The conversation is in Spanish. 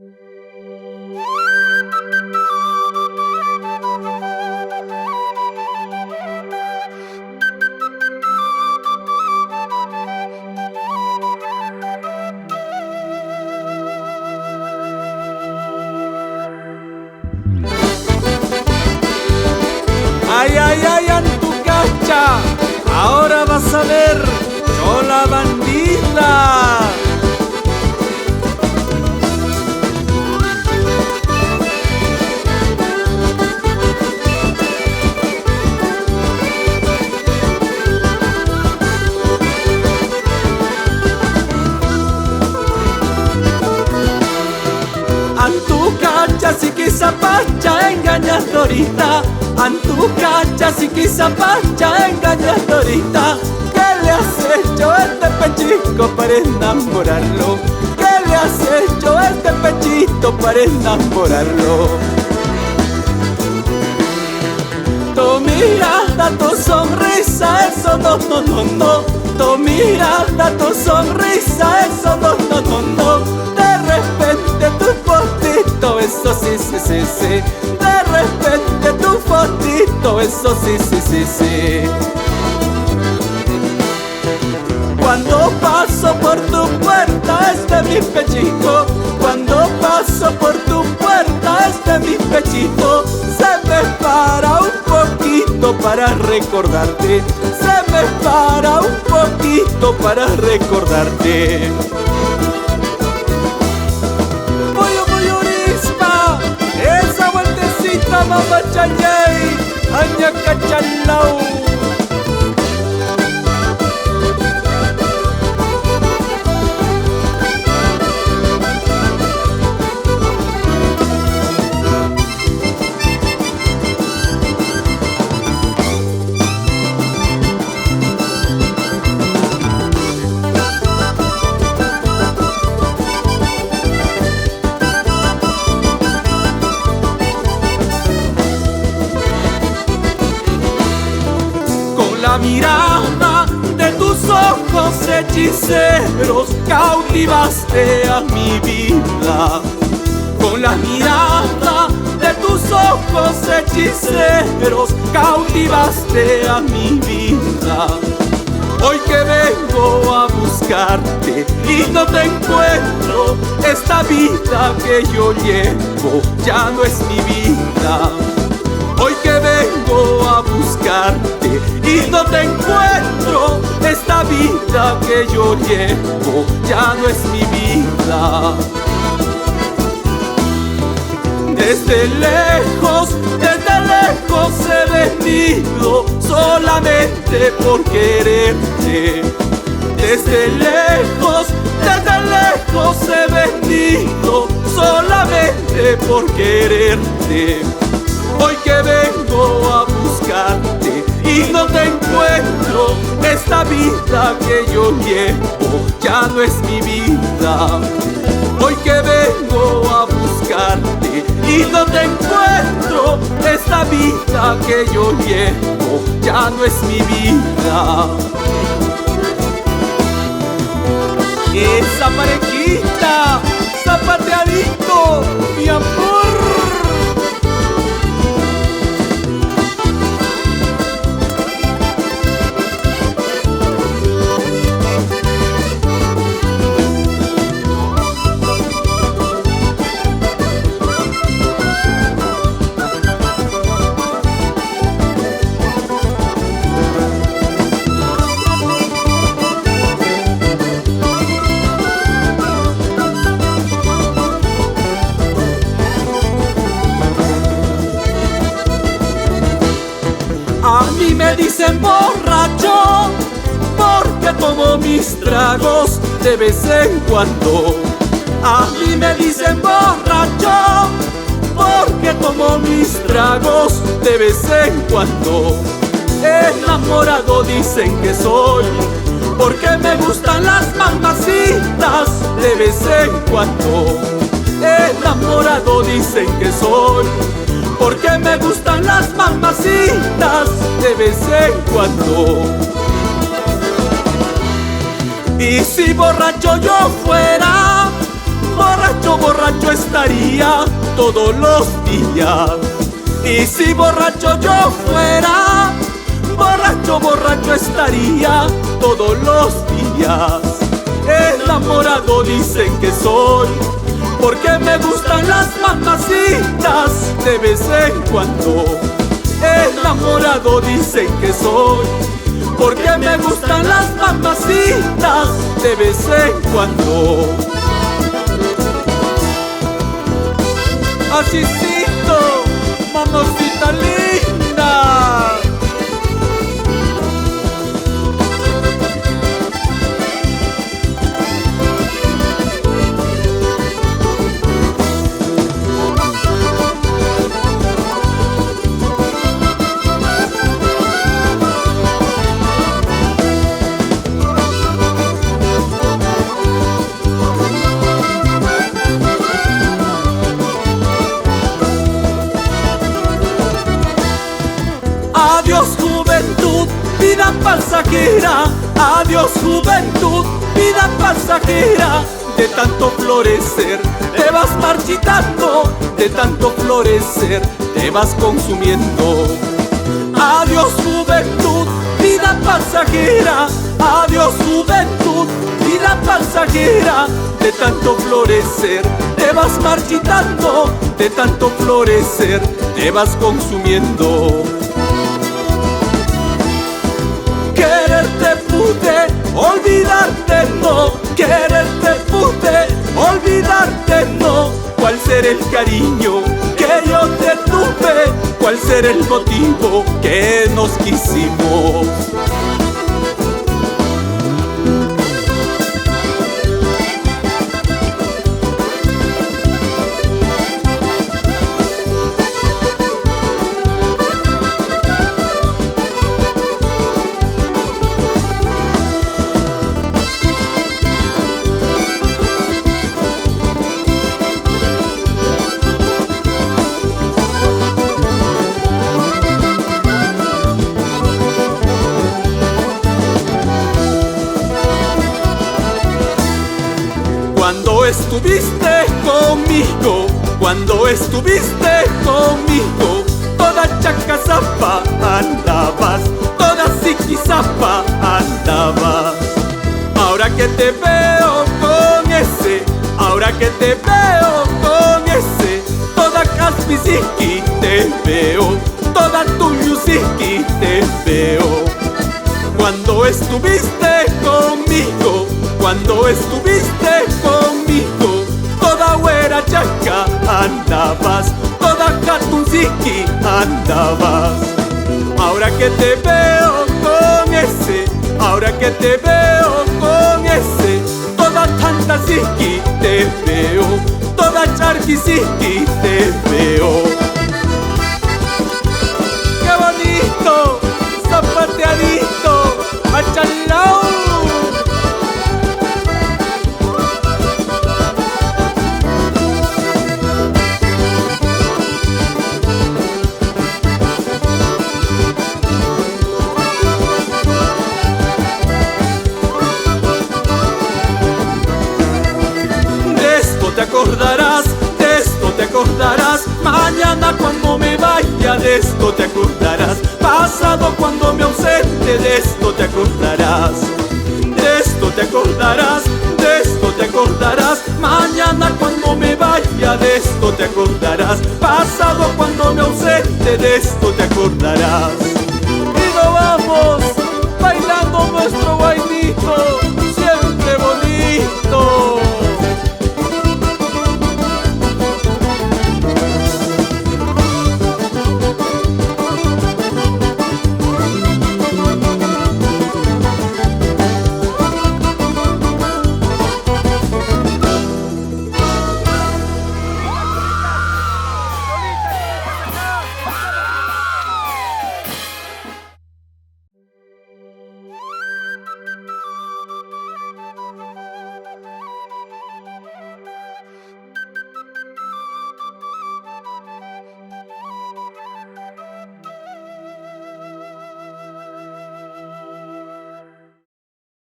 Ay, ay, ay, Antucacha, ahora vas a ver, yo la bandida. Antucacha, si quizá pacha, engañas ahorita. Antucacha, si quizá pacha, engañas ahorita. ¿Qué le has hecho a este pechito para enamorarlo? ¿Qué le has hecho a este pechito para enamorarlo? Tu mirada, tu sonrisa, eso no, no, no, no. Tu mirada, tu sonrisa, eso no, no, no, no. De repente tu fotito, eso sí, sí, sí, sí. De repente tu fotito, eso sí, sí, sí, sí. Cuando paso por tu puerta, este mi pechito. Cuando paso por tu puerta, este mi pechito. Se me para un poquito para recordarte. Se me para un poquito para recordarte. Esa vueltecita, mamá chayay, aña cachalau. La mirada de tus ojos hechiceros cautivaste a mi vida. Con la mirada de tus ojos hechiceros cautivaste a mi vida. Hoy que vengo a buscarte y no te encuentro, esta vida que yo llevo ya no es mi vida. Hoy que vengo a buscarte y no te encuentro, esta vida que yo llevo ya no es mi vida. Desde lejos he venido solamente por quererte. Desde lejos he venido solamente por quererte. Hoy que vengo a buscarte y no te encuentro, esta vida que yo llevo ya no es mi vida. Hoy que vengo a buscarte y no te encuentro, esta vida que yo llevo ya no es mi vida. Esa parejita, zapateadito, mi amor. A mí me dicen borracho porque tomo mis tragos de vez en cuando. A mí me dicen borracho porque tomo mis tragos de vez en cuando. Enamorado dicen que soy porque me gustan las mamacitas de vez en cuando. Enamorado dicen que soy porque me gustan las mamacitas de vez en cuando. Y si borracho yo fuera, borracho borracho estaría todos los días. Y si borracho yo fuera, borracho, borracho estaría todos los días. Enamorado dicen que soy, porque me gustan las mamacitas de vez en cuando. Enamorado dicen que soy, porque me gustan las mamacitas de vez en cuando. Asícito, mamacita linda. Adiós juventud, vida pasajera. Adiós juventud, vida pasajera. De tanto florecer te vas marchitando, de tanto florecer te vas consumiendo. Adiós juventud, vida pasajera. Adiós juventud, vida pasajera. De tanto florecer te vas marchitando, de tanto florecer te vas consumiendo. Quererte pude, olvidarte no. Quererte pude, olvidarte no. ¿Cuál será el cariño que yo te tuve? ¿Cuál será el motivo que nos quisimos? Cuando estuviste conmigo, cuando estuviste conmigo, toda chacazapa andabas, toda ziquizapa andabas. Ahora que te veo con ese, ahora que te veo con ese, toda caspisiqui te veo, toda tuyusiqui te veo. Cuando estuviste conmigo, cuando estuviste conmigo, toda güera chaca andabas, toda catunziqui andabas. Ahora que te veo con ese, ahora que te veo con ese, toda tantaziqui te veo, toda charquisiqui te veo. ¡Qué bonito! Zapateadito, achalao. De esto te acordarás, mañana cuando me vaya, de esto te acordarás, pasado cuando me ausente, de esto te acordarás, de esto te acordarás, de esto te acordarás, mañana cuando me vaya, de esto te acordarás, pasado cuando me ausente, de esto te acordarás. Y nos vamos bailando nuestro bailito, siempre bonito.